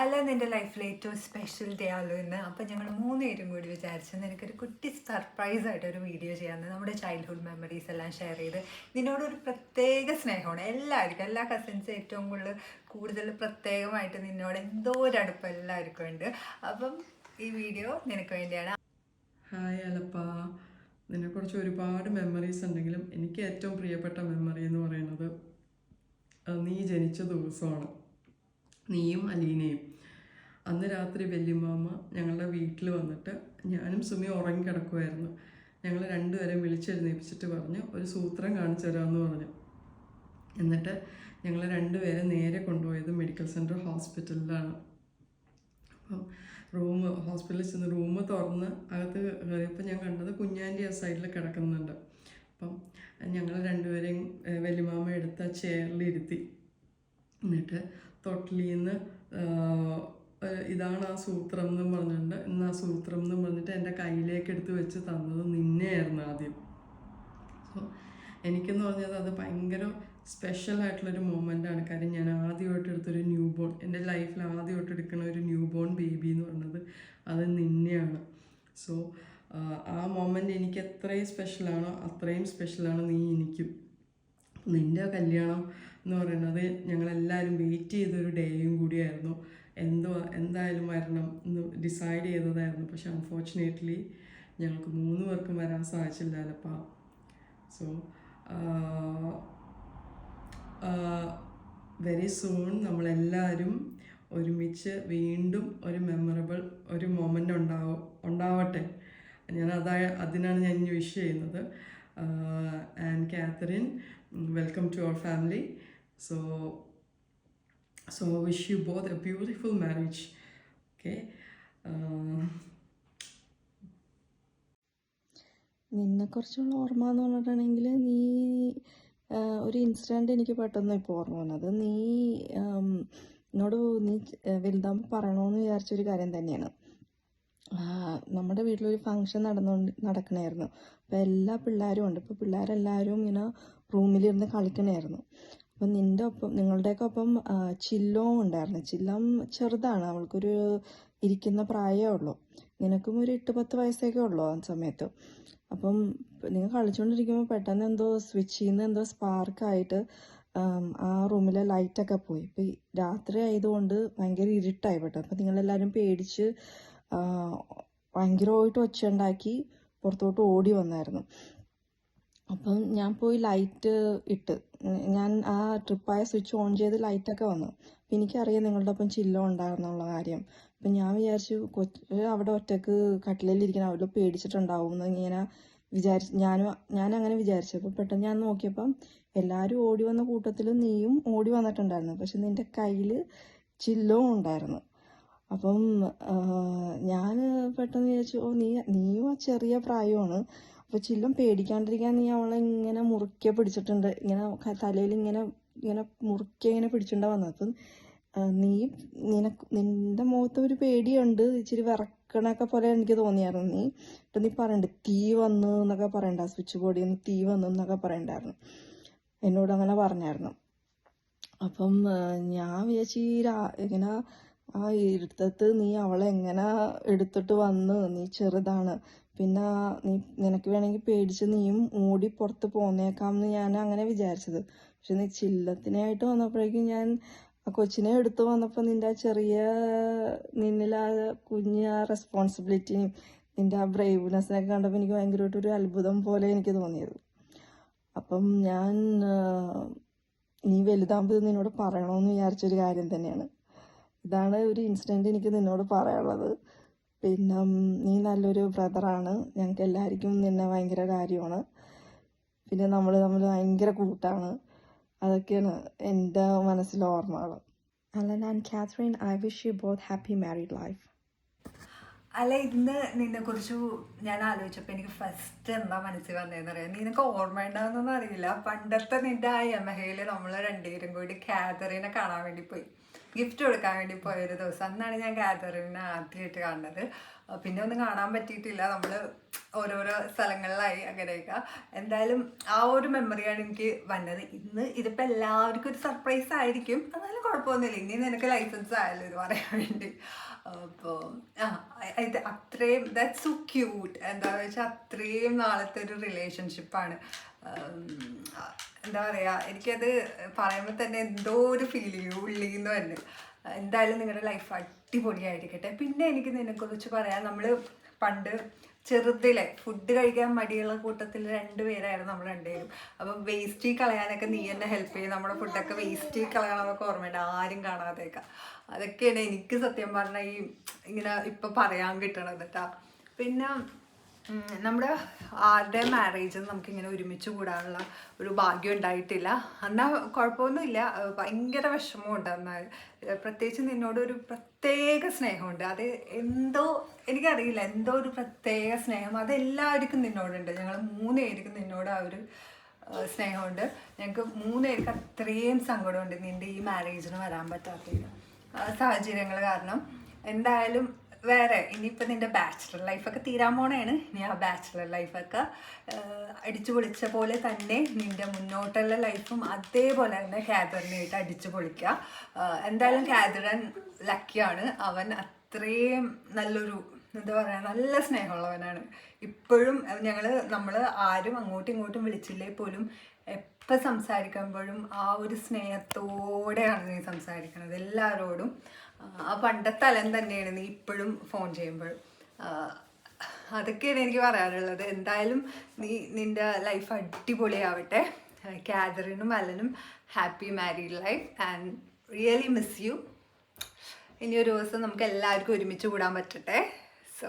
അല്ല നിൻ്റെ ലൈഫിലെ ഏറ്റവും സ്പെഷ്യൽ ഡേ ആണല്ലോ ഇന്ന്. അപ്പം ഞങ്ങൾ 3 പേരും കൂടി വിചാരിച്ചു നിനക്കൊരു കുട്ടി സർപ്രൈസായിട്ട് ഒരു വീഡിയോ ചെയ്യാമെന്ന്. നമ്മുടെ ചൈൽഡ്ഹുഡ് മെമ്മറീസ് എല്ലാം ഷെയർ ചെയ്ത് നിന്നോടൊരു പ്രത്യേക സ്നേഹമാണ് എല്ലാവർക്കും, എല്ലാ കസിൻസും ഏറ്റവും കൂടുതൽ പ്രത്യേകമായിട്ട് നിന്നോട് എന്തോ ഒരു അടുപ്പം എല്ലാവർക്കും ഉണ്ട്. അപ്പം ഈ വീഡിയോ നിനക്ക് വേണ്ടിയാണ്. ഹായ് അലപ്പ, നിന്നെക്കുറിച്ച് ഒരുപാട് മെമ്മറീസ് ഉണ്ടെങ്കിലും എനിക്ക് ഏറ്റവും പ്രിയപ്പെട്ട മെമ്മറി എന്ന് പറയുന്നത് നീ ജനിച്ച ദിവസമാണ്. നീയും അലീനയും. അന്ന് രാത്രി വല്യമ്മാമ്മ ഞങ്ങളുടെ വീട്ടിൽ വന്നിട്ട് ഞാനും സുമി ഉറങ്ങിക്കിടക്കുമായിരുന്നു. ഞങ്ങൾ രണ്ടുപേരെയും വിളിച്ചെഴുന്നേപ്പിച്ചിട്ട് പറഞ്ഞു ഒരു സൂത്രം കാണിച്ചു തരാമെന്ന് പറഞ്ഞു. എന്നിട്ട് ഞങ്ങൾ രണ്ടുപേരെ നേരെ കൊണ്ടുപോയത് മെഡിക്കൽ സെൻറ്റർ ഹോസ്പിറ്റലിലാണ്. അപ്പം ഹോസ്പിറ്റലിൽ ചെന്ന് റൂം തുറന്ന് അകത്ത് കയറിയപ്പോൾ ഞാൻ കണ്ടത് കുഞ്ഞാൻ്റെ ആ സൈഡിൽ കിടക്കുന്നുണ്ട്. അപ്പം ഞങ്ങൾ രണ്ടുപേരെയും വല്യമാമ എടുത്ത ചെയറിലിരുത്തി. എന്നിട്ട് തൊട്ടിലിൽ നിന്ന് ഇതാണ് ആ സൂത്രം എന്നും പറഞ്ഞിട്ടുണ്ട്, ഇന്ന് ആ സൂത്രം എന്നും പറഞ്ഞിട്ട് എൻ്റെ കയ്യിലേക്ക് എടുത്ത് വെച്ച് തന്നത് നിന്നെയായിരുന്നു ആദ്യം. സോ എനിക്കെന്ന് പറഞ്ഞത് അത് ഭയങ്കര സ്പെഷ്യൽ ആയിട്ടുള്ളൊരു മൊമെൻ്റാണ്. കാര്യം ഞാൻ ആദ്യമായിട്ട് എടുത്തൊരു ന്യൂ ബോൺ, എൻ്റെ ലൈഫിൽ ആദ്യമായിട്ട് എടുക്കുന്ന ഒരു ന്യൂ ബോൺ ബേബി എന്ന് പറയുന്നത് അത് നിന്നെയാണ്. സോ ആ മൊമെൻ്റ് എനിക്ക് എത്രയും സ്പെഷ്യലാണോ അത്രയും സ്പെഷ്യലാണ് നീ എനിക്കും. നിൻ്റെ കല്യാണം എന്ന് പറയുന്നത് ഞങ്ങളെല്ലാവരും വെയിറ്റ് ചെയ്തൊരു ഡേയും കൂടിയായിരുന്നു. എന്തായാലും വരണം എന്ന് ഡിസൈഡ് ചെയ്തതായിരുന്നു. പക്ഷെ അൺഫോർച്ചുനേറ്റ്ലി ഞങ്ങൾക്ക് 3 പേർക്കും വരാൻ സാധിച്ചില്ല അല്ലപ്പാ. സോ വെരി സൂൺ നമ്മളെല്ലാവരും ഒരുമിച്ച് വീണ്ടും ഒരു മെമ്മറബിൾ ഒരു മൊമെൻ്റ് ഉണ്ടാവട്ടെ. അതിനാണ് ഞാൻ ഇനി വിഷ് ചെയ്യുന്നത്. And Catherine, welcome to our family. So I wish you both a beautiful marriage. Okay. നിന്നെക്കുറിച്ചുള്ള ഓർമ്മ എന്ന് പറഞ്ഞിട്ടുണ്ടെങ്കിൽ നീ ഒരു ഇൻസിഡൻറ്റ് എനിക്ക് പെട്ടെന്ന് ഇപ്പോൾ ഓർമ്മ വന്നത്. നീ വലുതാകുമ്പോൾ പറയണമെന്ന് വിചാരിച്ചൊരു കാര്യം തന്നെയാണ്. നമ്മുടെ വീട്ടിലൊരു ഫങ്ഷൻ നടക്കണമായിരുന്നു. അപ്പോൾ എല്ലാ പിള്ളേരും ഉണ്ട്. ഇപ്പോൾ പിള്ളേരെല്ലാവരും ഇങ്ങനെ റൂമിലിരുന്ന് കളിക്കണമായിരുന്നു. അപ്പം നിങ്ങളുടെയൊക്കെ ഒപ്പം ചില്ലോം ഉണ്ടായിരുന്നു. ചില്ലം ചെറുതാണ്, അവൾക്കൊരു ഇരിക്കുന്ന പ്രായമേ ഉള്ളൂ. നിനക്കും ഒരു 8-10 വയസ്സൊക്കെ ഉള്ളൂ ആ സമയത്ത്. അപ്പം നിങ്ങൾ കളിച്ചുകൊണ്ടിരിക്കുമ്പോൾ പെട്ടെന്ന് എന്തോ സ്വിച്ചിൽ നിന്ന് എന്തോ സ്പാർക്കായിട്ട് ആ റൂമിലെ ലൈറ്റൊക്കെ പോയി. ഇപ്പം രാത്രി ആയതുകൊണ്ട് ഭയങ്കര ഇരുട്ടായി പെട്ടെന്ന്. അപ്പം നിങ്ങളെല്ലാവരും പേടിച്ച് ഭയങ്കരമായിട്ട് ഒച്ച ഉണ്ടാക്കി പുറത്തോട്ട് ഓടി വന്നായിരുന്നു. അപ്പം ഞാൻ പോയി ലൈറ്റ് ഇട്ട്, ഞാൻ ആ ട്രിപ്പായ സ്വിച്ച് ഓൺ ചെയ്ത് ലൈറ്റൊക്കെ വന്നു. അപ്പം എനിക്കറിയാം നിങ്ങളുടെ ഒപ്പം ചില്ലോ ഉണ്ടാകുന്നുള്ള കാര്യം. അപ്പം ഞാൻ വിചാരിച്ചു അവിടെ ഒറ്റക്ക് കട്ടിലിരിക്കണം, അവര് പേടിച്ചിട്ടുണ്ടാവും എന്ന് ഇങ്ങനെ ഞാൻ അങ്ങനെ വിചാരിച്ചു. അപ്പം പെട്ടെന്ന് ഞാൻ നോക്കിയപ്പം എല്ലാവരും ഓടി വന്ന കൂട്ടത്തിൽ നീയും ഓടി വന്നിട്ടുണ്ടായിരുന്നു. പക്ഷെ നിന്റെ കയ്യിൽ ചില്ലോ ഉണ്ടായിരുന്നു. അപ്പം ഞാൻ പെട്ടെന്ന് വിചാരിച്ചു നീയും ആ ചെറിയ പ്രായമാണ്. അപ്പോൾ ചില്ലും പേടിക്കാണ്ടിരിക്കാൻ നീ അവളെ ഇങ്ങനെ മുറുക്കെ പിടിച്ചിട്ടുണ്ട്, ഇങ്ങനെ തലയിൽ ഇങ്ങനെ മുറുക്കെ ഇങ്ങനെ പിടിച്ചിട്ടുണ്ടാ വന്നത്. അപ്പം നിന്റെ മുഖത്ത് ഒരു പേടിയുണ്ട്, ഇച്ചിരി വിറക്കണൊക്കെ പോലെ എനിക്ക് തോന്നിയായിരുന്നു. നീ പറയണ്ട് തീ വന്നു എന്നൊക്കെ പറയണ്ട, സ്വിച്ച് ബോർഡിൽ നിന്ന് തീ വന്നു എന്നൊക്കെ പറയണ്ടായിരുന്നു, എന്നോട് അങ്ങനെ പറഞ്ഞായിരുന്നു. അപ്പം ഞാൻ വിചാരിച്ചു ഇങ്ങനെ ആ ഇരുട്ടത്ത് നീ അവളെ എങ്ങനെ എടുത്തിട്ട് വന്ന്, നീ ചെറുതാണ്, പിന്നെ നിനക്ക് വേണമെങ്കിൽ പേടിച്ച് നീയും ഓടി പുറത്ത് പോന്നേക്കാമെന്ന് ഞാൻ അങ്ങനെ വിചാരിച്ചത്. പക്ഷെ നീ ചില്ലത്തിനായിട്ട് വന്നപ്പോഴേക്കും ഞാൻ ആ കൊച്ചിനെ എടുത്തു വന്നപ്പോൾ നിന്റെ ആ നിന്നിൽ ആ ആ റെസ്പോൺസിബിലിറ്റിയും നിന്റെ ആ ബ്രേവ്നെസ്സിനൊക്കെ കണ്ടപ്പോൾ എനിക്ക് ഭയങ്കരമായിട്ടൊരു അത്ഭുതം പോലെ എനിക്ക് തോന്നിയത്. അപ്പം ഞാൻ നീ വലുതാകുമ്പോൾ നിന്നോട് പറയണമെന്ന് വിചാരിച്ചൊരു കാര്യം തന്നെയാണ്. ഇതാണ് ഒരു ഇൻസിഡൻറ്റ് എനിക്ക് നിന്നോട് പറയാനുള്ളത്. പിന്നെ നീ നല്ലൊരു ബ്രദറാണ്, ഞങ്ങൾക്ക് എല്ലാവർക്കും നിന്നെ ഭയങ്കര കാര്യമാണ്. പിന്നെ നമ്മൾ തമ്മിൽ ഭയങ്കര കൂട്ടാണ്. അതൊക്കെയാണ് എൻ്റെ മനസ്സിലെ ഓർമ്മകൾ. Alan and Catherine, I wish you both happy married life. അല്ല, ഇന്ന് നിന്നെക്കുറിച്ച് ഞാൻ ആലോചിച്ചപ്പോൾ എനിക്ക് ഫസ്റ്റ് എന്താ മനസ്സിൽ വന്നതെന്ന് അറിയാം. നിനക്ക് ഓർമ്മ ഉണ്ടാകുന്നൊന്നും അറിയില്ല, പണ്ടത്തെ നിന്റെ ആ യമഹയിൽ നമ്മൾ രണ്ടുപേരും കൂടി കാതറിനെ കാണാൻ വേണ്ടി പോയി, ഗിഫ്റ്റ് കൊടുക്കാൻ വേണ്ടി പോയൊരു ദിവസം. അന്നാണ് ഞാൻ കാതറിനെ ആദ്യമായിട്ട് കാണുന്നത്. പിന്നെ ഒന്നും കാണാൻ പറ്റിയിട്ടില്ല. നമ്മൾ ഓരോരോ സ്ഥലങ്ങളിലായി അങ്ങനെയൊക്കെ. എന്തായാലും ആ ഒരു മെമ്മറിയാണ് എനിക്ക് വന്നത്. ഇന്ന് ഇതിപ്പോൾ എല്ലാവർക്കും ഒരു സർപ്രൈസ് ആയിരിക്കും, എന്നാലും കുഴപ്പമൊന്നുമില്ല. ഇനി നിനക്ക് ലൈസൻസ് ആയല്ലോ ഇത് പറയാൻ വേണ്ടി. അപ്പോൾ ഇത് അത്രയും ദാറ്റ്സ് സോ ക്യൂട്ട്. എന്താണെന്ന് വെച്ചാൽ അത്രയും നാളത്തെ ഒരു റിലേഷൻഷിപ്പാണ്. എന്താ പറയുക, എനിക്കത് പറയുമ്പോൾ തന്നെ എന്തോ ഒരു ഫീലിംഗ് ഉള്ളിൽ നിന്ന് തന്നെ. എന്തായാലും നിങ്ങളുടെ ലൈഫ് അടിപൊളിയായിരിക്കട്ടെ. പിന്നെ എനിക്ക് നിന്നെക്കുറിച്ച് പറയാം, നമ്മൾ പണ്ട് ചെറുതിലെ ഫുഡ് കഴിക്കാൻ മടിയുള്ള കൂട്ടത്തിൽ 2 പേരായിരുന്നു നമ്മൾ 2 പേരും. അപ്പം വേസ്റ്റ് കളയാനൊക്കെ നീ എന്നെ ഹെൽപ്പ് ചെയ്യും. നമ്മുടെ ഫുഡൊക്കെ വേസ്റ്റ് കളയണമെന്നൊക്കെ ഓർമ്മയുണ്ട്, ആരും കാണാതെയൊക്കെ. അതൊക്കെയാണ് എനിക്ക് സത്യം പറഞ്ഞാൽ ഈ ഇങ്ങനെ ഇപ്പം പറയാൻ കിട്ടണത് കേട്ടോ. പിന്നെ നമ്മുടെ ആരുടെ മാരേജ് നമുക്കിങ്ങനെ ഒരുമിച്ച് കൂടാനുള്ള ഒരു ഭാഗ്യം ഉണ്ടായിട്ടില്ല. എന്നാൽ കുഴപ്പമൊന്നുമില്ല, ഭയങ്കര വിഷമമുണ്ട്. എന്നാൽ പ്രത്യേകിച്ച് നിന്നോടൊരു പ്രത്യേക സ്നേഹമുണ്ട്. അത് എന്തോ എനിക്കറിയില്ല, എന്തോ ഒരു പ്രത്യേക സ്നേഹം അതെല്ലാവർക്കും നിന്നോടുണ്ട്. ഞങ്ങൾ 3 പേർക്കും നിന്നോട് ആ ഒരു സ്നേഹമുണ്ട്. ഞങ്ങൾക്ക് 3 പേർക്ക് അത്രയും സങ്കടമുണ്ട് നിൻ്റെ ഈ മാരേജിന് വരാൻ പറ്റാത്തതിന് സാഹചര്യങ്ങൾ കാരണം. എന്തായാലും വേറെ ഇനിയിപ്പോൾ നിൻ്റെ ബാച്ചിലർ ലൈഫൊക്കെ തീരാൻ പോണേണ്. ഇനി ആ ബാച്ചിലർ ലൈഫൊക്കെ അടിച്ചു പൊളിച്ച പോലെ തന്നെ നിൻ്റെ മുന്നോട്ടുള്ള ലൈഫും അതേപോലെ തന്നെ കാതറിനായിട്ട് അടിച്ചു പൊളിക്കുക. എന്തായാലും കാതറൻ ലക്കിയാണ്. അവൻ അത്രയും നല്ലൊരു എന്താ പറയുക, നല്ല സ്നേഹമുള്ളവനാണ്. ഇപ്പോഴും നമ്മൾ ആരും അങ്ങോട്ടും ഇങ്ങോട്ടും വിളിച്ചില്ലേ പോലും എപ്പോൾ സംസാരിക്കുമ്പോഴും ആ ഒരു സ്നേഹത്തോടെയാണ് നീ സംസാരിക്കുന്നത് എല്ലാവരോടും. ആ പണ്ടത്തെ അലൻ തന്നെയാണ് നീ ഇപ്പോഴും ഫോൺ ചെയ്യുമ്പോഴും. അതൊക്കെയാണ് എനിക്ക് പറയാനുള്ളത്. എന്തായാലും നിൻ്റെ ലൈഫ് അടിപൊളിയാവട്ടെ. കാതറിനും അലനും happy married life and really miss you. ഇനി ഒരു ദിവസം നമുക്ക് എല്ലാവർക്കും ഒരുമിച്ച് കൂടാൻ പറ്റട്ടെ. സോ